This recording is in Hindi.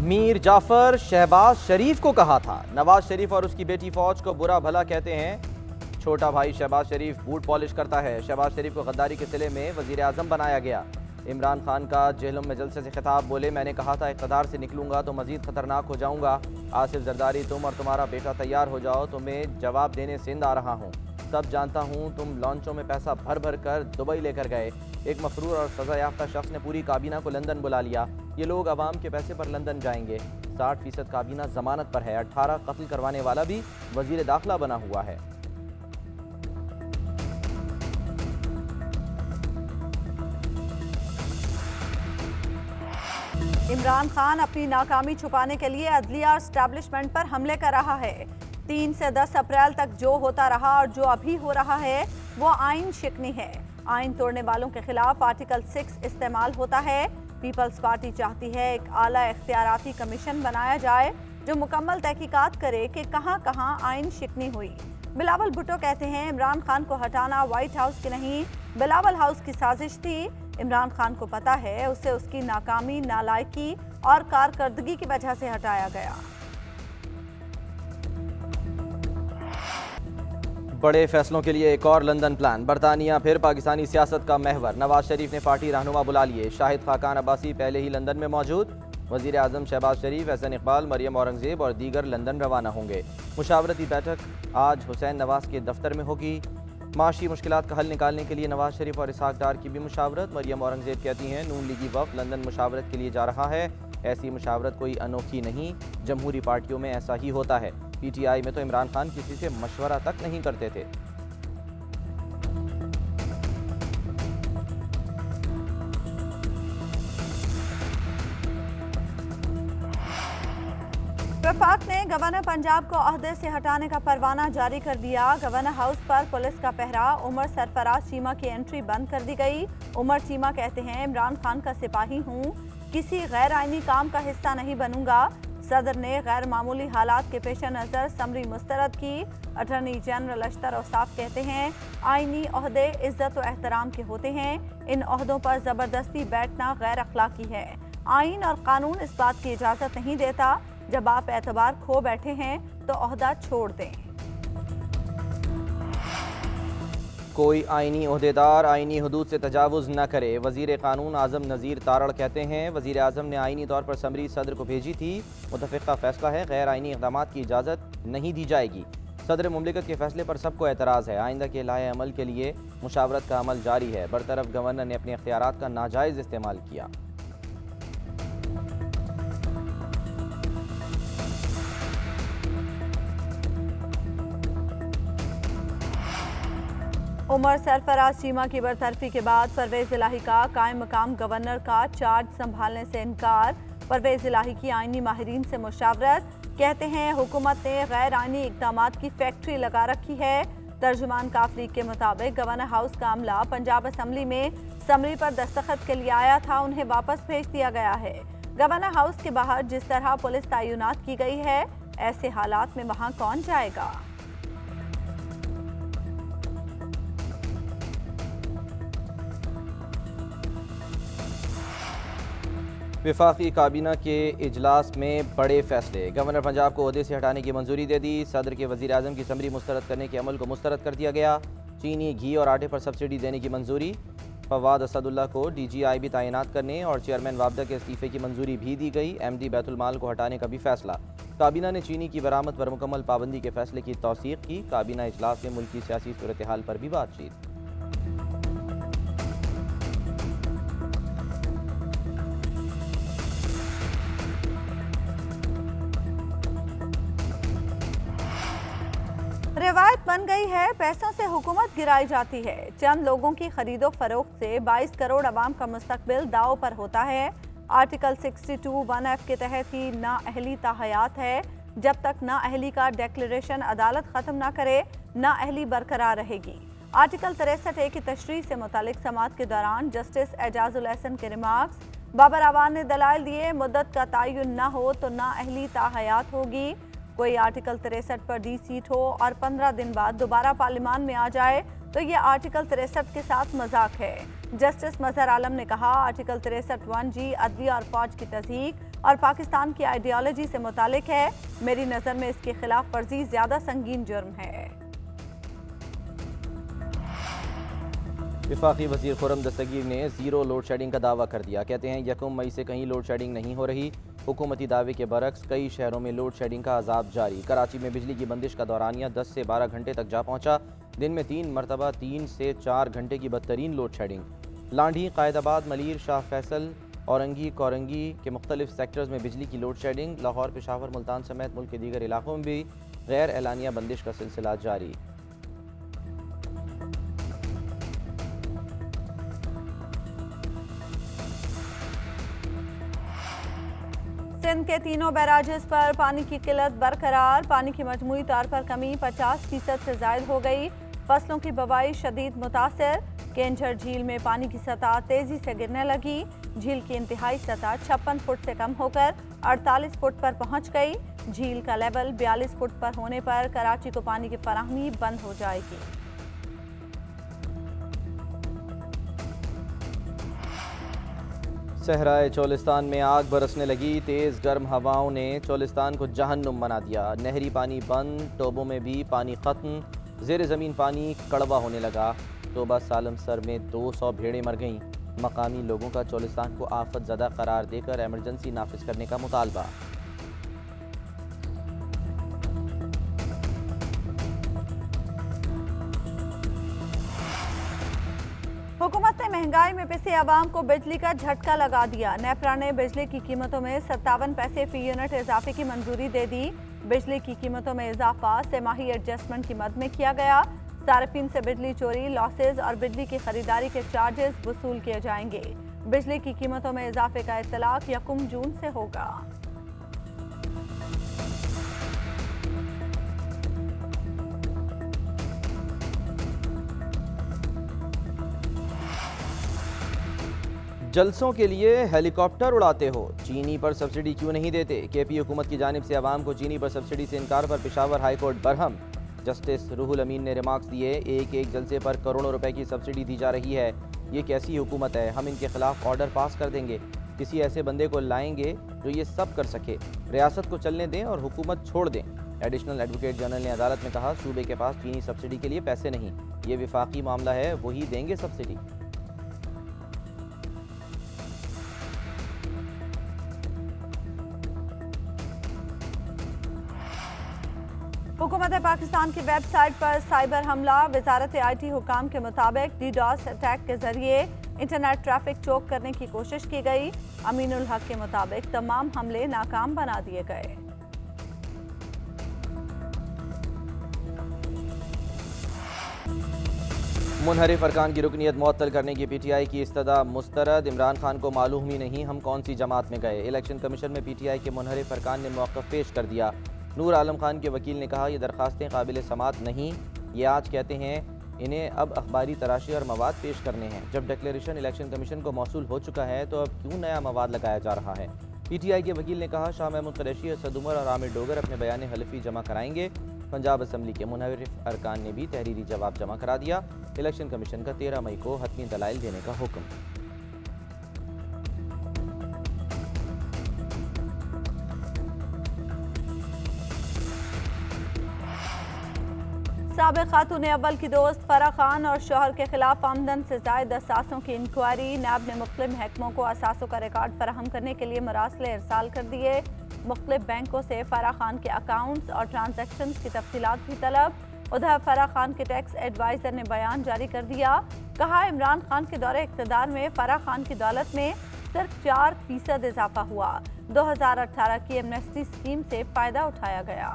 मीर जाफर शहबाज शरीफ को कहा था नवाज शरीफ और उसकी बेटी फौज को बुरा भला कहते हैं। छोटा भाई शहबाज शरीफ बूट पॉलिश करता है। शहबाज शरीफ को गद्दारी के सिले में वजीर आजम बनाया गया। इमरान खान का जेहलम में जलसे से खिताब, बोले मैंने कहा था इक़्तिदार से निकलूंगा तो मजीद खतरनाक हो जाऊंगा। आसिफ जरदारी, तुम और तुम्हारा बेटा तैयार हो जाओ, तुम्हें जवाब देने सिंध आ रहा हूँ। सब जानता हूँ, तुम लॉन्चों में पैसा भर भर कर दुबई लेकर गए। एक मफरूर और सजा याफ्ता शख्स ने पूरी काबीना को लंदन बुला लिया। ये लोग अवाम के पैसे पर लंदन जाएंगे। 60% काबीना जमानत पर है। 18 कत्ल करवाने वाला भी वजीर दाखिला बना हुआ है। इमरान खान अपनी नाकामी छुपाने के लिए अदलिया एस्टैब्लिशमेंट पर हमले कर रहा है। 3 से 10 अप्रैल तक जो होता रहा और जो अभी हो रहा है वो आइन शिकनी है। आइन तोड़ने वालों के खिलाफ आर्टिकल 6 इस्तेमाल होता है। पीपल्स पार्टी चाहती है एक आला इख्तियाराती कमीशन बनाया जाए जो मुकम्मल तहकीकात करे कि कहां कहां आइन शिकनी हुई। बिलावल भुट्टो कहते हैं इमरान खान को हटाना व्हाइट हाउस की नहीं बिलावल हाउस की साजिश थी। इमरान खान को पता है उसे उसकी नाकामी, नालायकी और कारकर्दगी की वजह से हटाया गया। बड़े फैसलों के लिए एक और लंदन प्लान। बरतानिया फिर पाकिस्तानी सियासत का महवर। नवाज शरीफ ने पार्टी रहनुमा बुला लिए। शाहिद खाकान अब्बासी पहले ही लंदन में मौजूद। वजीर आजम शहबाज शरीफ, एहसन इकबाल, मरियम औरंगजेब और दीगर लंदन रवाना होंगे। मुशावरती बैठक आज हुसैन नवाज के दफ्तर में होगी। माशी मुश्किलात का हल निकालने के लिए नवाज शरीफ और इसहाक डार की भी मुशावरत। मरियम औरंगजेब कहती हैं नून लीगी वफ़द लंदन मुशावरत के लिए जा रहा है। ऐसी मुशावरत कोई अनोखी नहीं, जमहूरी पार्टियों में ऐसा ही होता है। पीटीआई में तो इमरान खान किसी से मशवरा तक नहीं करते थे। वफाक ने गवर्नर पंजाब को ओहदे से हटाने का परवाना जारी कर दिया। गवर्नर हाउस पर पुलिस का पहरा। उमर सरफराज चीमा की एंट्री बंद कर दी गई। उमर चीमा कहते हैं इमरान खान का सिपाही हूँ, किसी गैर आइनी काम का हिस्सा नहीं बनूंगा। सदर ने गैर मामूली हालात के पेश नज़र समरी मुस्तरद की। अटॉर्नी जनरल अशतर औसाफ कहते हैं आइनी ओहदे इज्जत व एहतराम के होते हैं। इन ओहदों पर ज़बरदस्ती बैठना गैर अखलाकी है। आइन और कानून इस बात की इजाज़त नहीं देता। जब आप एतबार खो बैठे हैं तो ओहदा छोड़ दें। कोई आइनी ओहदेदार आइनी हदूद से तजावुज़ न करे। वज़ीर कानून आज़म नज़ीर तारड़ कहते हैं वज़ीर आज़म ने आइनी तौर पर समरी सदर को भेजी थी। मुतफ़िक़ा फ़ैसला है, गैर आइनी इक़दामात की इजाज़त नहीं दी जाएगी। सदर मुमलिकत के फ़ैसले पर सबको एतराज़ है। आइंदा के लाए अमल के लिए मुशावरत का अमल जारी है। बरतरफ गवर्नर ने अपने इख्तियारात का नाजायज़ इस्तेमाल किया। उमर सरफराज चीमा की बरतरफी के बाद परवेज इलाही का कायम मकाम गवर्नर का चार्ज संभालने से इनकार। परवेज इलाही की आइनी माहिरीन से मुशावरत। कहते हैं हुकूमत ने गैर आइनी इक़दामात की फैक्ट्री लगा रखी है। तर्जुमान काफरी के मुताबिक गवर्नर हाउस का अमला पंजाब असम्बली में समरी पर दस्तखत के लिए आया था, उन्हें वापस भेज दिया गया है। गवर्नर हाउस के बाहर जिस तरह पुलिस तैनात की गई है, ऐसे हालात में वहाँ कौन जाएगा। वफाकी काबीना के इजलास में बड़े फैसले। गवर्नर पंजाब को ओहदे से हटाने की मंजूरी दे दी। सदर के वज़ीर आज़म की समरी मुस्तरद करने के अमल को मुस्तरद कर दिया गया। चीनी, घी और आटे पर सब्सिडी देने की मंजूरी। फवाद असदुल्ला को DGIB तैनात करने और चेयरमैन वाबदा के इस्तीफ़े की मंजूरी भी दी गई। MD बैतुल माल को हटाने का भी फैसला। काबीना ने चीनी की बरामद पर मुकम्मल पाबंदी के फैसले की तौसीक़ की। काबीना इजलास में मुल्की सियासी सूरत हाल पर भी बातचीत। रिवायत बन गई है, पैसों से हुकूमत गिराई जाती है। चंद लोगों की खरीदो फरोख्त से 22 करोड़ अवाम का मुस्तकबिल दाव पर होता है। आर्टिकल 62(1)(f) के तहत ही नाअहली ताहयात है। जब तक नाअहली का डिक्लेरेशन अदालत ख़त्म ना करे, नाअहली बरकरार रहेगी। आर्टिकल 63(a) की तशरीह से मुतालिक समाअत के दौरान जस्टिस एजाजुल एहसन के रिमार्क्स। बाबर आवान ने दलाइल दिए, मुद्दत का तयन न हो तो नाअहली ताहयात होगी। कोई आर्टिकल 63 पर डी सीट हो और 15 दिन बाद दोबारा पार्लियामान में आ जाए तो ये आर्टिकल 63 के साथ मजाक है। जस्टिस मजहर आलम ने कहा आर्टिकल 63(1)(g) अदलिया और फौज की तस्दीक और पाकिस्तान की आइडियोलॉजी से मुतालिक है। मेरी नज़र में इसकी खिलाफ वर्जी ज़्यादा संगीन जुर्म है। वफाकी वज़ीर खुर्रम दस्तगीर ने ज़ीरो लोड शेडिंग का दावा कर दिया। कहते हैं 1 मई से कहीं लोड शेडिंग नहीं हो रही। हुकूमती दावे के बरक्स कई शहरों में लोड शेडिंग का अजाब जारी। कराची में बिजली की बंदिश का दौरानिया 10 से 12 घंटे तक जा पहुंचा। दिन में 3 मरतबा 3 से 4 घंटे की बदतरीन लोड शेडिंग। लांढी, कायदाबाद, मलीर, शाह फैसल, औरंगी, कोरंगी के मुख्तलिफ सेक्टर्स में बिजली की लोड शेडिंग। लाहौर, पेशावर, मुल्तान समेत मुल्क के दीगर इलाकों में भी गैर एलानिया बंदिश का सिलसिला जारी। सिंध के तीनों बैराजेस पर पानी की किल्लत बरकरार। पानी की मजमूई तौर पर कमी 50% से जायद हो गई। फसलों की बुवाई शदीद मुतासर। केंझर झील में पानी की सतह तेजी से गिरने लगी। झील की इंतहाई सतह 56 फुट से कम होकर 48 फुट पर पहुंच गई। झील का लेवल 42 फुट पर होने पर कराची को पानी की फराहमी बंद हो जाएगी। सहराए चोलिस्तान में आग बरसने लगी। तेज़ गर्म हवाओं ने चोलिस्तान को जहन्नुम बना दिया। नहरी पानी बंद, टोबों में भी पानी ख़त्म। ज़ेर ज़मीन पानी कड़वा होने लगा। टोबा सालमसर में 200 भेड़ें मर गईं। मकामी लोगों का चोलिस्तान को आफत ज़दा करार देकर एमरजेंसी नाफिज करने का मुतालबा। हुकूमत ने महंगाई में पिसे आवाम को बिजली का झटका लगा दिया। नेपरा ने बिजली की कीमतों में 57 पैसे फी यूनिट इजाफे की मंजूरी दे दी। बिजली की कीमतों में इजाफा सेमाही एडजस्टमेंट की मद में किया गया। सार्फिन से बिजली चोरी, लॉसेज और बिजली की खरीदारी के चार्जेस वसूल किए जाएंगे। बिजली की कीमतों में इजाफे का इत्तलाक 1 जून से होगा। जलसों के लिए हेलीकॉप्टर उड़ाते हो, चीनी पर सब्सिडी क्यों नहीं देते? केपी हुकूमत की जानिब से आवाम को चीनी पर सब्सिडी से इनकार पर Peshawar high court Barham. Justice रूहुल अमीन ने रिमार्क्स दिए, एक जलसे पर करोड़ों रुपए की सब्सिडी दी जा रही है। ये कैसी हुकूमत है? हम इनके खिलाफ ऑर्डर पास कर देंगे। किसी ऐसे बंदे को लाएंगे जो ये सब कर सके। रियासत को चलने दें और हुकूमत छोड़ दें। एडिशनल एडवोकेट जनरल ने अदालत में कहा, सूबे के पास चीनी सब्सिडी के लिए पैसे नहीं, ये विफाकी मामला है, वही देंगे सब्सिडी। हुकूमत पाकिस्तान की वेबसाइट पर साइबर हमला। वजारत IT हुकाम के मुताबिक DDoS अटैक के जरिए इंटरनेट ट्रैफिक चोक करने की कोशिश की गई। अमीनुल हक के मुताबिक तमाम हमले नाकाम बना दिए गए। मुनहरिफ अरकान की रुकनीत मुअत्तल करने की PTI की इस्तदा मुस्तरद। इमरान खान को मालूम ही नहीं हम कौन सी जमात में गए। इलेक्शन कमीशन में PTI के मुनहरिफ अरकान ने मौक़िफ़ पेश कर दिया। नूर आलम खान के वकील ने कहा, ये दरखास्तें काबिल समात नहीं। ये आज कहते हैं इन्हें अब अखबारी तराशी और मवाद पेश करने हैं। जब डिक्लेरेशन इलेक्शन कमीशन को मौसूल हो चुका है तो अब क्यों नया मवाद लगाया जा रहा है? PTI के वकील ने कहा, शाह महमूद कुरैशी, असद उमर और आमिर डोगर अपने बयान हलफी जमा कराएंगे। पंजाब असम्बली के मुनहरिफ अरकान ने भी तहरीरी जवाब जमा करा दिया। इलेक्शन कमीशन का 13 मई को हतमी दलाइल देने का हुक्म। साबिक़ खातून अव्वल की दोस्त फराह खान और शौहर के खिलाफ आमदन से जायद असासों की इंक्वायरी। नैब ने मुख्तलिफ महकमों को असासों का रिकॉर्ड फराहम करने के लिए मरासले इरसाल कर दिए। मुख्तलिफ बैंकों से फराह खान के अकाउंट्स और ट्रांजैक्शन की तफसीलात भी तलब। उधर फराह खान के टैक्स एडवाइज़र ने बयान जारी कर दिया। कहा, इमरान खान के दौरे इक़्तिदार में फराह खान की दौलत में सिर्फ 4% इजाफा हुआ। 2018 की एमनेस्टी स्कीम से फ़ायदा उठाया गया।